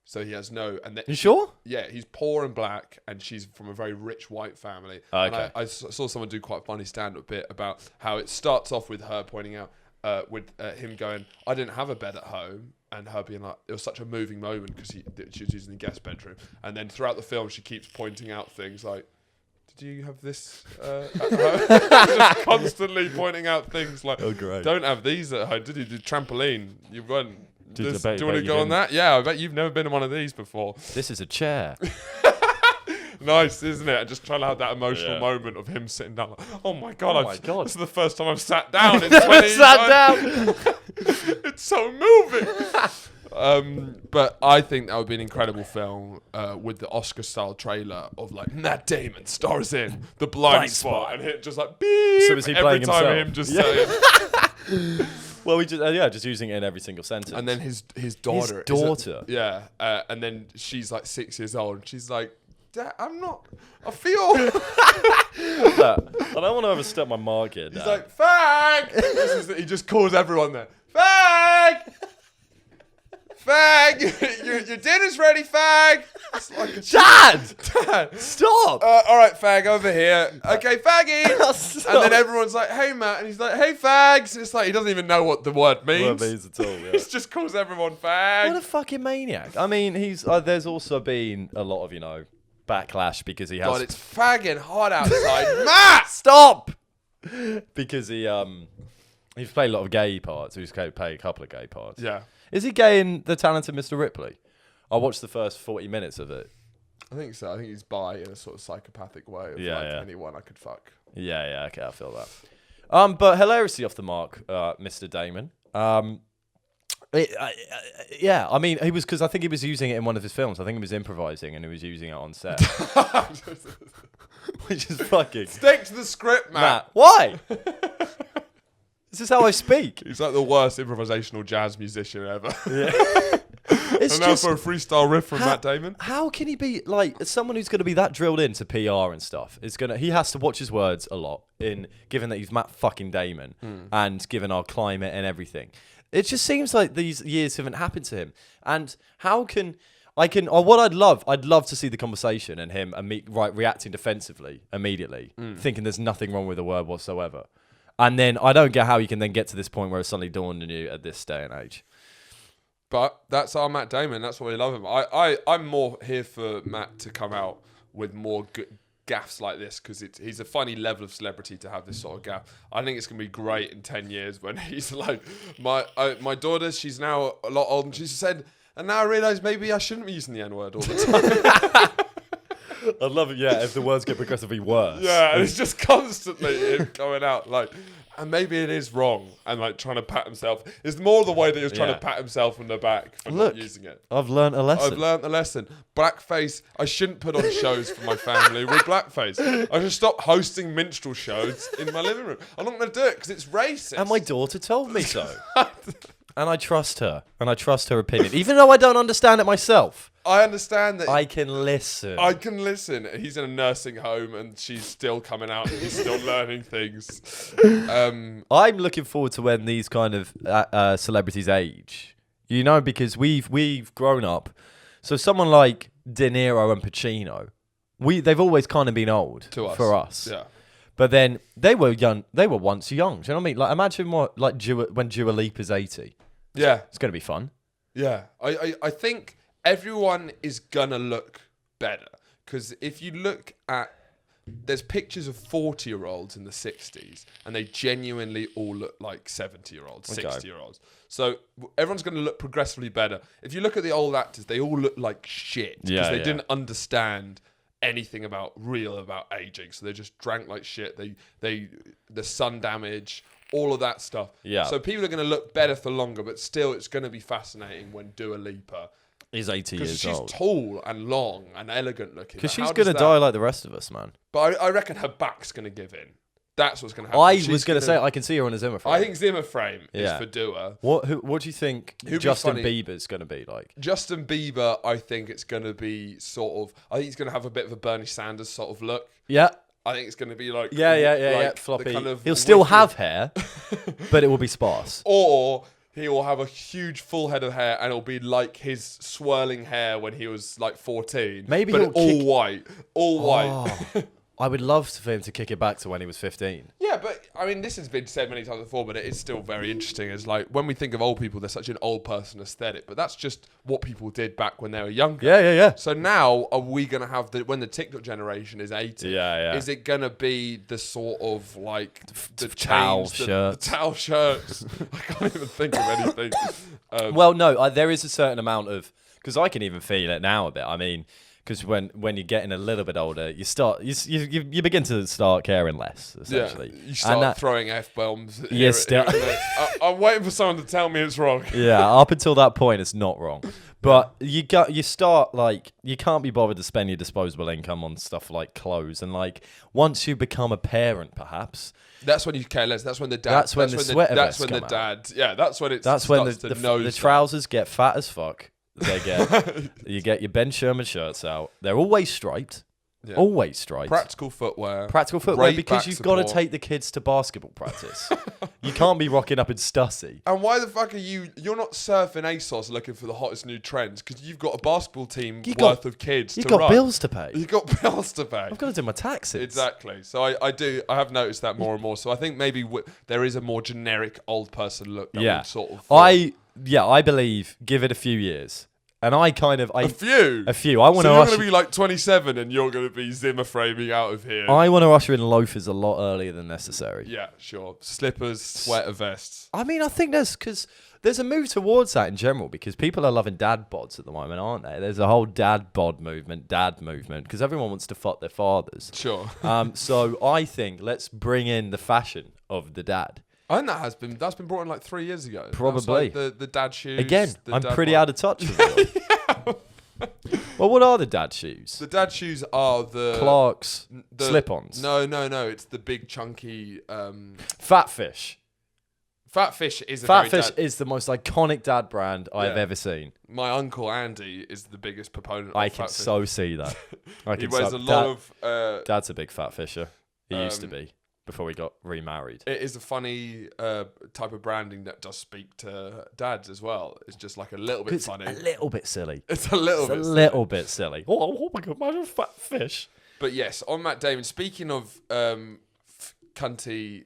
S1: So he has no... And
S2: You sure?
S1: Yeah, he's poor and black, and she's from a very rich white family.
S2: Okay.
S1: And I saw someone do quite a funny stand-up bit about how it starts off with her pointing out, with him going, I didn't have a bed at home, and her being like, it was such a moving moment because she was using the guest bedroom. And then throughout the film, she keeps pointing out things like, did you have this at home? Just constantly pointing out things like,
S2: Oh, great.
S1: Don't have these at home. Did you do trampoline? You weren't... do you want to
S2: you
S1: go on that? Yeah, I bet you've never been in one of these before.
S2: This is a chair.
S1: Nice, isn't it? Just trying to have that emotional moment of him sitting down like, oh my God. This is the first time I've sat down in 20 years.
S2: Sat down.
S1: It's so moving. But I think that would be an incredible film with the Oscar-style trailer of like Matt Damon stars in The Blind Spot and hit just like beep.
S2: So is he playing
S1: every time
S2: himself?
S1: him just saying.
S2: Well, we just just using it in every single sentence.
S1: And then his daughter.
S2: His daughter.
S1: And then she's like 6 years old. And she's like, Dad, I feel.
S2: I don't want to overstep my mark here, Dad.
S1: He's like, fag! He just calls everyone there. Fag! Fag! your dinner's ready, fag! It's like Dad!
S2: Stop!
S1: All right, fag, over here. Okay, faggy! And then everyone's like, hey, Matt. And he's like, hey, fags. It's like, he doesn't even know what the word means.
S2: What it means at all, yeah.
S1: He just calls everyone fag.
S2: What a fucking maniac. I mean, he's there's also been a lot of, backlash because he has...
S1: God, it's fagging hot outside. Matt!
S2: Stop! Because he's played a lot of gay parts. He's played a couple of gay parts.
S1: Yeah.
S2: Is he gay in The Talented Mr. Ripley? I watched the first 40 minutes of it.
S1: I think so. I think he's bi in a sort of psychopathic way of anyone I could fuck.
S2: Yeah, okay, I feel that. But hilariously off the mark, Mr. Damon. I mean, he was, because I think he was using it in one of his films. I think he was improvising and he was using it on set. Which is fucking...
S1: Stick to the script, Matt.
S2: Why? This is how I speak.
S1: He's like the worst improvisational jazz musician ever.
S2: Yeah. It's
S1: and now for a freestyle riff from Matt Damon.
S2: How can he be like someone who's going to be that drilled into PR and stuff? He has to watch his words a lot. Given that he's Matt fucking Damon and given our climate and everything, it just seems like these years haven't happened to him. And how can what I'd love to see the conversation and him reacting defensively immediately, thinking there's nothing wrong with the word whatsoever. And then I don't get how you can then get to this point where it's suddenly dawned on you at this day and age.
S1: But that's our Matt Damon. That's why we love him. I'm more here for Matt to come out with more good gaffes like this because he's a funny level of celebrity to have this sort of gaff. I think it's going to be great in 10 years when he's like, my daughter, she's now a lot older, and she said, and now I realise maybe I shouldn't be using the N-word all the time.
S2: I'd love it, if the words get progressively worse.
S1: Yeah, and it's just constantly him going out like, and maybe it is wrong, and like trying to pat himself. It's more the way that he was trying to pat himself on the back for not using it.
S2: I've learned a lesson.
S1: I've learned a lesson. Blackface, I shouldn't put on shows for my family with blackface. I should stop hosting minstrel shows in my living room. I'm not going to do it because it's racist.
S2: And my daughter told me so. And I trust her. And I trust her opinion. Even though I don't understand it myself.
S1: I understand that.
S2: I can listen.
S1: He's in a nursing home and she's still coming out and he's still learning things.
S2: I'm looking forward to when these kind of celebrities age. Because we've grown up. So someone like De Niro and Pacino, they've always kind of been old for us.
S1: Yeah.
S2: But then they were young. They were once young. Do you know what I mean? Like imagine when Dua Lipa's 80.
S1: Yeah.
S2: It's going to be fun.
S1: Yeah. I think everyone is going to look better. Because if you look at... There's pictures of 40-year-olds in the 60s, and they genuinely all look like 70-year-olds, 60-year-olds. So everyone's going to look progressively better. If you look at the old actors, they all look like shit. Because they didn't understand anything about aging. So they just drank like shit. The sun damage... all of that stuff.
S2: Yeah.
S1: So people are going to look better for longer, but still it's going to be fascinating when Dua Lipa
S2: is 80 years old.
S1: Because she's tall and long and elegant looking.
S2: Because she's going to die like the rest of us, man.
S1: But I reckon her back's going to give in. That's what's going to happen.
S2: I was going to say, I can see her on a Zimmer frame.
S1: I think Zimmer frame is for Dua.
S2: What do you think Justin Bieber's going to be like?
S1: Justin Bieber, I think it's going to be I think he's going to have a bit of a Bernie Sanders sort of look.
S2: Yeah.
S1: I think it's going to be like...
S2: Yeah, floppy.
S1: Kind of
S2: He'll still have hair, but it will be sparse.
S1: Or he will have a huge full head of hair, and it'll be like his swirling hair when he was like 14.
S2: Maybe
S1: but
S2: he'll
S1: all white, all white.
S2: Oh, I would love for him to kick it back to when he was 15.
S1: Yeah, but I mean, this has been said many times before, but it is still very interesting. It's like when we think of old people, there's such an old person aesthetic, but that's just what people did back when they were younger.
S2: Yeah.
S1: So now, are we going to have when the TikTok generation is 80?
S2: Yeah.
S1: Is it going to be the sort of like the
S2: towel
S1: chains,
S2: shirts?
S1: The towel shirts. I can't even think of anything.
S2: Well, no, there is a certain amount of, because I can even feel it now a bit. I mean, because when you're getting a little bit older, you begin to start caring less, essentially.
S1: Yeah, you start throwing F-bombs. I'm waiting for someone to tell me it's wrong.
S2: Yeah, up until that point, it's not wrong. But you start, like, you can't be bothered to spend your disposable income on stuff like clothes. And, like, once you become a parent, perhaps...
S1: That's when you care less. That's when the dad...
S2: That's when the sweater vests come out.
S1: Yeah, that's when
S2: the trousers get fat as fuck. You get your Ben Sherman shirts out. They're always striped. Yeah. Always striped.
S1: Practical footwear.
S2: Because you've got to take the kids to basketball practice. You can't be rocking up in Stussy.
S1: And why the fuck are you're not surfing ASOS looking for the hottest new trends, because you've got a basketball team worth of kids to run.
S2: You've got bills to pay.
S1: You've got bills to pay.
S2: I've got to do my taxes.
S1: Exactly. So I have noticed that more and more. So I think maybe there is a more generic old person look that would sort of...
S2: I believe, give it a few years. And a few. I want
S1: so
S2: to.
S1: You're going to be like 27, and you're going to be Zimmer framing out of here.
S2: I want to usher in loafers a lot earlier than necessary.
S1: Yeah, sure. Slippers, sweater vests.
S2: I mean, I think there's a move towards that in general, because people are loving dad bods at the moment, aren't they? There's a whole dad movement, because everyone wants to fuck their fathers.
S1: Sure.
S2: So I think let's bring in the fashion of the dad.
S1: I think that's been brought in like 3 years ago.
S2: Probably.
S1: Like the dad shoes.
S2: Again, I'm pretty out of touch with it. Yeah. Well, what are the dad shoes?
S1: The dad shoes are the...
S2: Clark's slip-ons.
S1: No. It's the big chunky...
S2: Fat Fish.
S1: Fat Fish is
S2: is the most iconic dad brand I've ever seen.
S1: My uncle Andy is the biggest proponent of
S2: I
S1: Fat
S2: can
S1: Fish.
S2: so see that.
S1: He wears a lot of...
S2: Dad's a big fat fisher. He used to be. Before we got remarried.
S1: It is a funny type of branding that does speak to dads as well. It's just like a little bit funny.
S2: A little bit silly.
S1: It's a little bit silly.
S2: Oh my God, imagine Fat Fish.
S1: But yes, on Matt Damon, speaking of cunty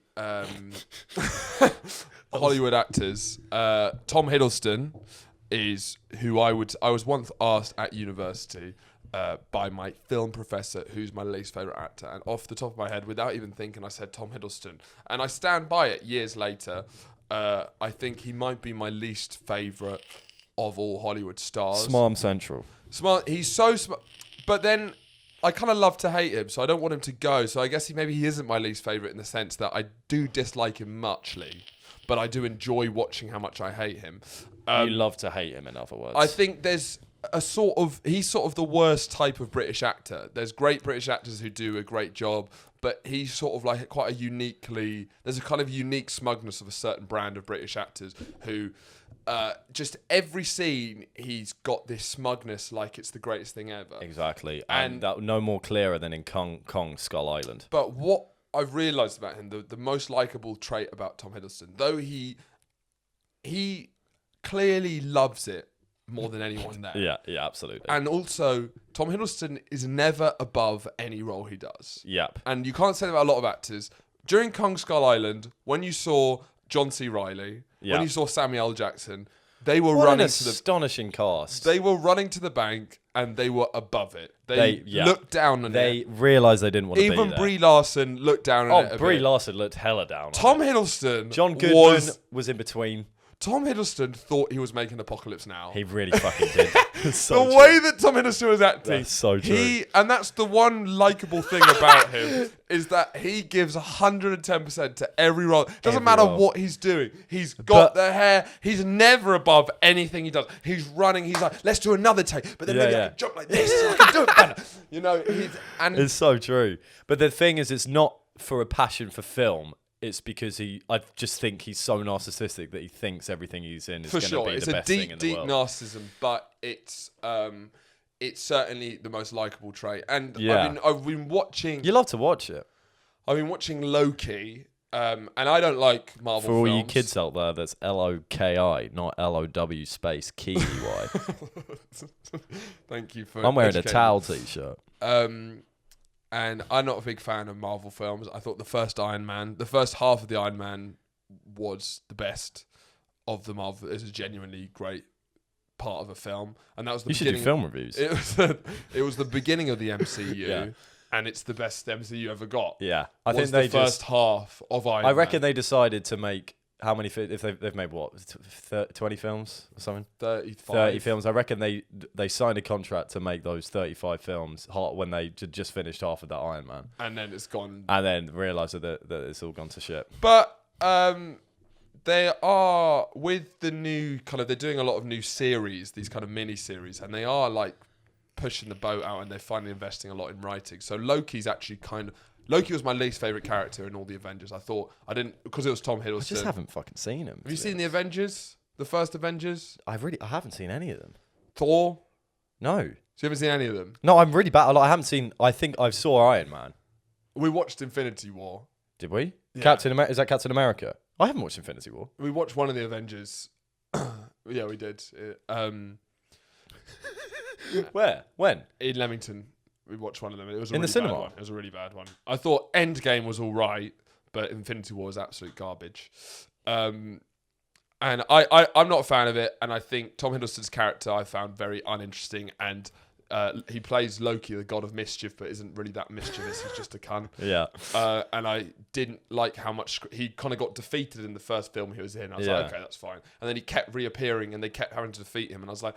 S1: Hollywood actors, Tom Hiddleston is who I was once asked at university by my film professor, who's my least favourite actor. And off the top of my head, without even thinking, I said Tom Hiddleston. And I stand by it years later. I think he might be my least favourite of all Hollywood stars.
S2: Smarm Central.
S1: Smart. He's so smart. But then I kind of love to hate him, so I don't want him to go. So I guess maybe he isn't my least favourite in the sense that I do dislike him muchly, but I do enjoy watching how much I hate him.
S2: You love to hate him, in other words.
S1: I think there's he's sort of the worst type of British actor. There's great British actors who do a great job, but he's sort of like there's a kind of unique smugness of a certain brand of British actors who just every scene he's got this smugness like it's the greatest thing ever.
S2: Exactly. And that no more clearer than in Kong Skull Island.
S1: But what I've realised about him, the most likeable trait about Tom Hiddleston, though he clearly loves it more than anyone there.
S2: Yeah, absolutely.
S1: And also, Tom Hiddleston is never above any role he does.
S2: Yep.
S1: And you can't say that about a lot of actors. During Kong Skull Island, when you saw John C. Reilly, when you saw Samuel L. Jackson, they were running to the
S2: astonishing cast.
S1: They were running to the bank and they were above it. They looked down on it.
S2: They realised they didn't want to be there.
S1: Even Brie Larson looked down on it.
S2: Brie Larson looked hella down.
S1: Tom Hiddleston,
S2: John Goodman was in between.
S1: Tom Hiddleston thought he was making Apocalypse Now.
S2: He really fucking did.
S1: The way that Tom Hiddleston was acting.
S2: That's so true.
S1: And that's the one likeable thing about him, is that he gives 110% to every role. Doesn't matter what he's doing. He's got the hair. He's never above anything he does. He's running. He's like, let's do another take. But then maybe I can jump like this. So I can do it better. You know,
S2: it's so true. But the thing is, it's not for a passion for film. It's because I just think he's so narcissistic that he thinks everything he's in is going to be the best thing in the world.
S1: It's a deep narcissism, but it's certainly the most likable trait. And I've been watching...
S2: You love to watch it.
S1: I've been watching Loki, And I don't like Marvel
S2: For all
S1: films.
S2: you kids out there, that's Loki, not LOW space KEY.
S1: Thank you for
S2: I'm wearing a
S1: educating
S2: towel
S1: me.
S2: t-shirt.
S1: And I'm not a big fan of Marvel films. I thought the first half of the Iron Man was the best of the Marvel. It was a genuinely great part of a film, and that was the
S2: You should do
S1: beginning.
S2: film reviews.
S1: It was the beginning of the MCU,
S2: Yeah.
S1: and it's the best MCU ever got.
S2: Yeah, I
S1: Was
S2: think
S1: the
S2: they
S1: first
S2: just.
S1: half of Iron Man.
S2: I reckon they decided to make how many? If they've made what, 20 films or something?
S1: 35.
S2: 30 films. I reckon they signed a contract to make those 35 films when they just finished half of that Iron Man,
S1: and then it's gone.
S2: and then realised that it's all gone to shit.
S1: But they are with the new kind of. They're doing a lot of new series, these kind of mini series, and they are like pushing the boat out, and they're finally investing a lot in writing. So Loki's actually Loki was my least favorite character in all the Avengers. I didn't because it was Tom Hiddleston.
S2: I just haven't fucking seen him.
S1: Have you seen the Avengers? The first Avengers?
S2: I haven't seen any of them.
S1: Thor?
S2: No.
S1: So you haven't seen any of them?
S2: No, I'm really bad. I haven't seen. I think I saw Iron Man.
S1: We watched Infinity War.
S2: Did we?
S1: Yeah.
S2: Is that Captain America? I haven't watched Infinity War.
S1: We watched one of the Avengers. Yeah, we did.
S2: Where? When?
S1: In Leamington, we watched one of them. It was a
S2: In the
S1: really
S2: cinema?
S1: bad one. It was a really bad one. I thought Endgame was all right, but Infinity War was absolute garbage. And I'm not a fan of it. And I think Tom Hiddleston's character I found very uninteresting. And he plays Loki, the god of mischief, but isn't really that mischievous. He's just a cunt.
S2: Yeah.
S1: And I didn't like how much he kind of got defeated in the first film he was in. I was
S2: Yeah.
S1: like, okay, that's fine. And then he kept reappearing, and they kept having to defeat him. And I was like,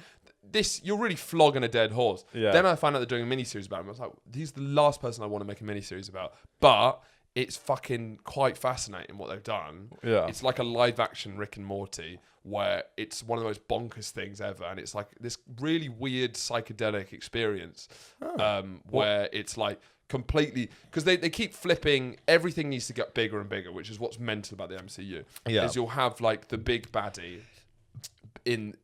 S1: you're really flogging a dead horse.
S2: Yeah.
S1: Then I found out they're doing a miniseries about him. I was like, he's the last person I want to make a miniseries about. But it's fucking quite fascinating what they've done.
S2: Yeah.
S1: It's like a live action Rick and Morty where it's one of the most bonkers things ever. And it's like this really weird psychedelic experience where it's like completely... Because they keep flipping... Everything needs to get bigger and bigger, which is what's mental about the MCU.
S2: Yeah.
S1: Is you'll have like the big baddie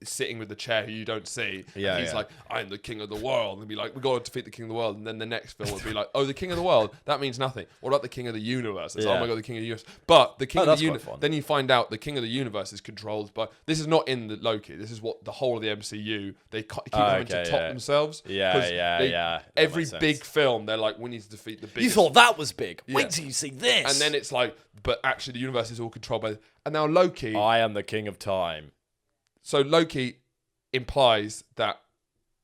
S1: sitting with the chair who you don't see.
S2: Yeah,
S1: and he's
S2: yeah.
S1: like, I'm the king of the world. And be like, we got to defeat the king of the world. And then the next film would be like, oh, the king of the world? That means nothing. What about the king of the universe? It's,
S2: Yeah.
S1: oh my God, the king of the universe. But the king of
S2: that's
S1: the
S2: quite
S1: universe,
S2: fun.
S1: then you find out the king of the universe is controlled by, this is not in the Loki. This is what the whole of the MCU, they keep having to
S2: okay,
S1: top
S2: yeah.
S1: themselves.
S2: Yeah,
S1: 'Cause
S2: yeah, yeah. That
S1: Every
S2: makes sense.
S1: big film, they're like, we need to defeat the biggest.
S2: You thought that was big.
S1: Yeah.
S2: Wait till you see this.
S1: And then it's like, but actually the universe is all controlled by, and now Loki.
S2: I am the king of time.
S1: So Loki implies that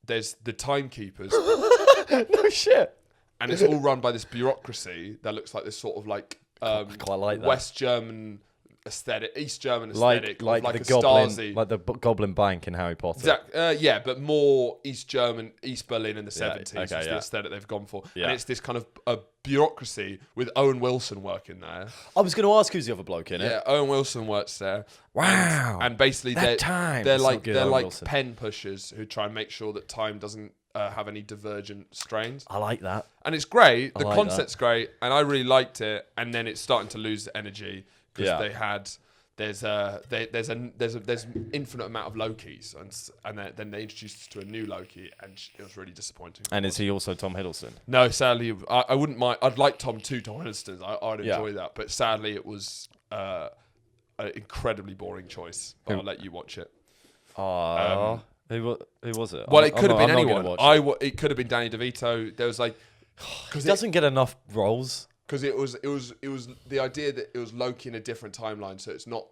S1: there's the timekeepers,
S2: No shit.
S1: and it's all run by this bureaucracy that looks like this sort of like
S2: quite like that.
S1: West German aesthetic, East German
S2: Like
S1: aesthetic,
S2: the
S1: a
S2: goblin,
S1: Stasi.
S2: like the Goblin Bank in Harry Potter.
S1: Yeah, but more East German, East Berlin in the 70s
S2: okay,
S1: is the
S2: yeah.
S1: aesthetic they've gone for.
S2: Yeah.
S1: And it's this kind of a bureaucracy with Owen Wilson working there.
S2: I was going to ask who's the other bloke in it.
S1: Yeah, Owen Wilson works there.
S2: Wow.
S1: And basically
S2: That time.
S1: they're
S2: That's
S1: like
S2: not good,
S1: they're
S2: Owen
S1: like
S2: Wilson.
S1: pen pushers who try and make sure that time doesn't have any divergent strains.
S2: I like that.
S1: And it's great. The
S2: like
S1: concept's great, and I really liked it. And then it's starting to lose energy because
S2: Yeah.
S1: they had there's an infinite amount of Lokis, and then they introduced us to a new Loki, and it was really disappointing.
S2: And is he also Tom Hiddleston?
S1: No, sadly, I wouldn't mind. I'd like Tom Hiddleston. I'd
S2: Yeah.
S1: enjoy that, but sadly, it was an incredibly boring choice. But I'll let you watch it.
S2: Who was it?
S1: Well, it could have been
S2: I'm not
S1: anyone.
S2: gonna watch it.
S1: It could have been Danny DeVito. There was like
S2: He doesn't get enough roles.
S1: because it was the idea that it was Loki in a different timeline, so it's not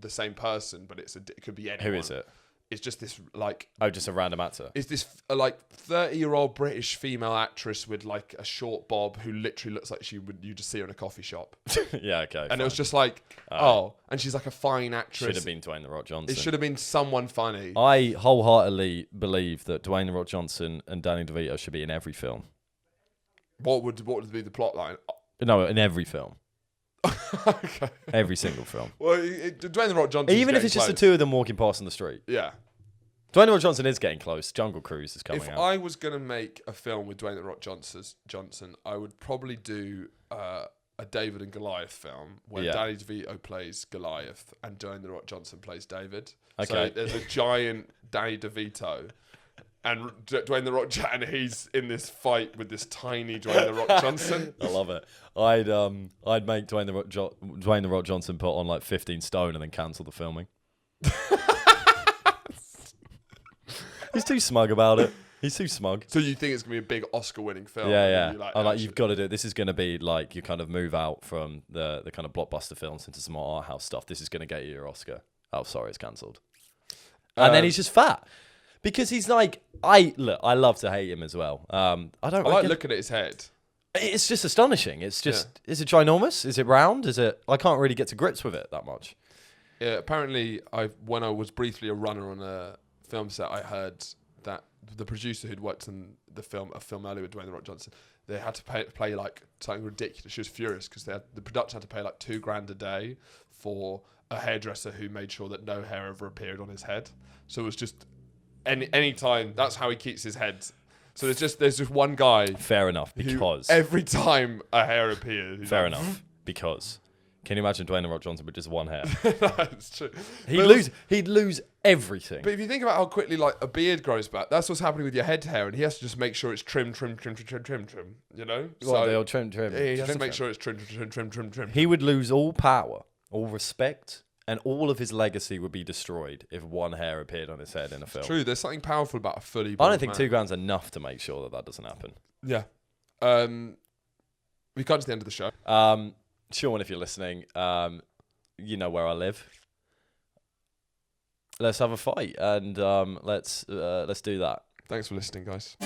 S1: the same person, but it could be anyone.
S2: Who is it?
S1: It's just this like
S2: Oh, just a random actor.
S1: it's this like 30-year-old British female actress with like a short bob who literally looks like you just see her in a coffee shop,
S2: Yeah, okay.
S1: and it was just like and she's like a fine actress.
S2: Should have been Dwayne The Rock Johnson.
S1: It should have been someone funny.
S2: I wholeheartedly believe that Dwayne The Rock Johnson and Danny DeVito should be in every film.
S1: What would be the plot line?
S2: No, in every film.
S1: Okay.
S2: Every single film.
S1: Well, Dwayne the Rock Johnson.
S2: Even if it's just the two of them walking past on the street.
S1: Yeah.
S2: Dwayne The Rock Johnson is getting close. Jungle Cruise is coming
S1: If
S2: out.
S1: I was gonna make a film with Dwayne the Rock Johnson, I would probably do a David and Goliath film where
S2: Yeah.
S1: Danny DeVito plays Goliath and Dwayne the Rock Johnson plays David.
S2: Okay.
S1: So there's a giant Danny DeVito and Dwayne the Rock and he's in this fight with this tiny Dwayne the Rock Johnson.
S2: I love it. I'd make Dwayne the Rock Johnson put on like 15 stone and then cancel the filming. He's too smug about it. He's too smug.
S1: So you think it's gonna be a big Oscar-winning film?
S2: Yeah.
S1: I'm
S2: like, you've got to do it. This is going to be like you kind of move out from the kind of blockbuster films into some more art house stuff. This is going to get you your Oscar. Oh, sorry, it's cancelled. And then he's just fat because he's like, I love to hate him as well. I like
S1: looking at his head.
S2: It's just astonishing. It's just, is it ginormous? Is it round? I can't really get to grips with it that much.
S1: Yeah, apparently, when I was briefly a runner on a film set, I heard that the producer who'd worked on a film earlier with Dwayne the Rock Johnson, they had to play like something ridiculous. She was furious because the production had to pay like $2,000 a day for a hairdresser who made sure that no hair ever appeared on his head. So it was just any time. That's how he keeps his head. So there's just one guy.
S2: Fair enough, because
S1: every time a hair appeared.
S2: Fair enough, because can you imagine Dwayne the Rock Johnson with just one hair?
S1: That's true.
S2: He'd lose everything.
S1: But if you think about how quickly like a beard grows back, that's what's happening with your head hair, and he has to just make sure it's trim. You know,
S2: They'll trim.
S1: Yeah, he has to make sure it's trim.
S2: He would lose all power, all respect, and all of his legacy would be destroyed if one hair appeared on his head in a film.
S1: True, there's something powerful about a fully.
S2: I don't think $2,000's enough to make sure that doesn't happen.
S1: Yeah. We've got to the end of the show.
S2: Sean, if you're listening, you know where I live. Let's have a fight and let's do that.
S1: Thanks for listening, guys.